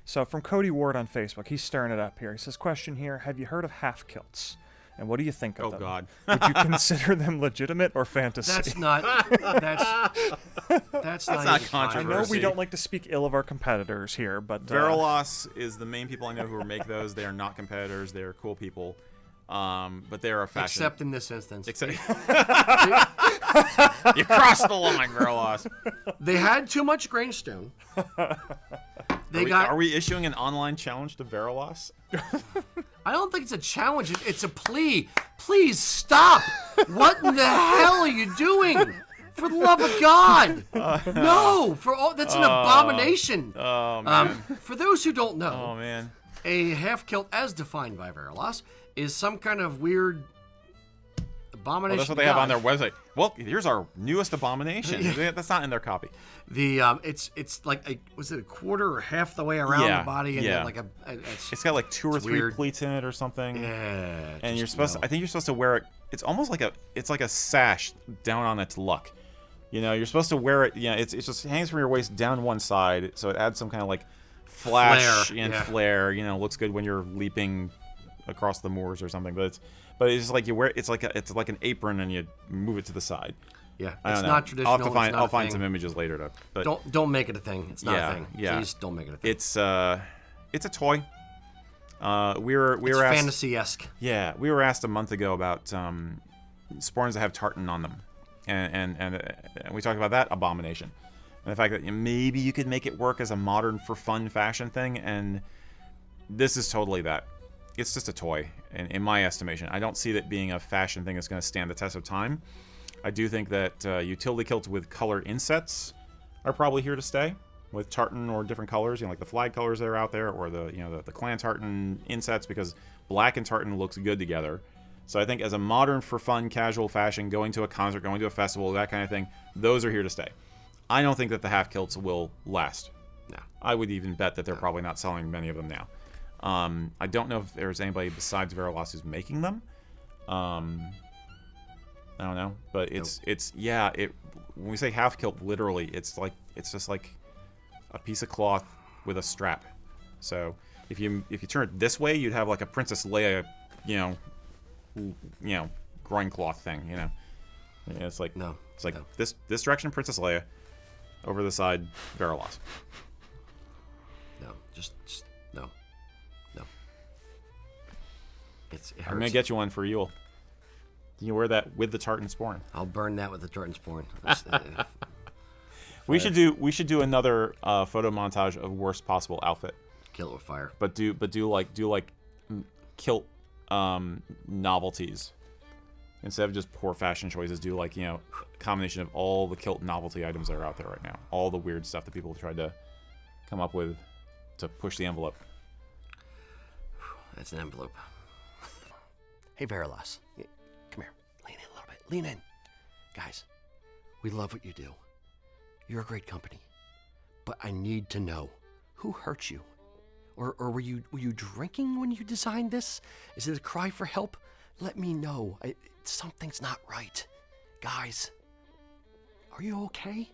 So from Cody Ward on Facebook, he's stirring it up here. He says, question here, have you heard of half kilts? And what do you think of them? Oh, God. Would you consider them legitimate or fantasy? That's not controversial. I know we don't like to speak ill of our competitors here, but... Verillas is the main people I know who make those. They are not competitors. They are cool people. But they are a fashion... Except in this instance. You crossed the line, Verillas. They had too much grainstone. Are we issuing an online challenge to Verillas? I don't think it's a challenge. It's a plea. Please stop. What in the hell are you doing? For the love of God. No. That's an abomination. Oh, man. For those who don't know, Oh, man. a half kilt, as defined by Verillas, is some kind of weird abomination. Well, that's what they have on their website. Well, here's our newest abomination. That's not in their copy. It's like was it a quarter or half the way around the body, and then like it's got like 2 or 3 weird pleats in it or something. Yeah. And you're supposed to, I think you're supposed to wear it. It's almost like a sash down on its luck. You know, you're supposed to wear it. Yeah, it just hangs from your waist down one side, so it adds some kind of like flash and flare. You know, looks good when you're leaping across the moors or something. But it's just like you wear it's like an apron and you move it to the side. Yeah, it's not traditional. I'll find some images later. But don't make it a thing. It's not a thing. Yeah. Please don't make it a thing. It's a toy. We were it's asked, fantasy-esque. Yeah, we were asked a month ago about sporns that have tartan on them, and we talked about that abomination, and the fact that maybe you could make it work as a modern for fun fashion thing, and this is totally that. It's just a toy, in my estimation. I don't see that being a fashion thing that's going to stand the test of time. I do think that utility kilts with color insets are probably here to stay, with tartan or different colors, like the flag colors that are out there, or the clan tartan insets, because black and tartan looks good together. So I think as a modern for fun casual fashion, going to a concert, going to a festival, that kind of thing, those are here to stay. I don't think that the half kilts will last. No. I would even bet that they're probably not selling many of them now. I don't know if there's anybody besides Verillas who's making them. I don't know, but when we say half kilt, literally, it's just like a piece of cloth with a strap. So if you turn it this way, you'd have like a Princess Leia, groin cloth thing. It's like this direction, Princess Leia, over the side, Verillas. No, just no. It hurts. I'm gonna get you one for Yule. You wear that with the tartan sporn. I'll burn that with the tartan sporn. We should do another photo montage of worst possible outfit. Kill it with fire. But do like kilt novelties instead of just poor fashion choices. Do like a combination of all the kilt novelty items that are out there right now. All the weird stuff that people have tried to come up with to push the envelope. That's an envelope. Hey, Verillas. Come here. Lean in a little bit. Lean in. Guys, we love what you do. You're a great company. But I need to know, who hurt you? Or were you drinking when you designed this? Is it a cry for help? Let me know. Something's not right. Guys, are you okay?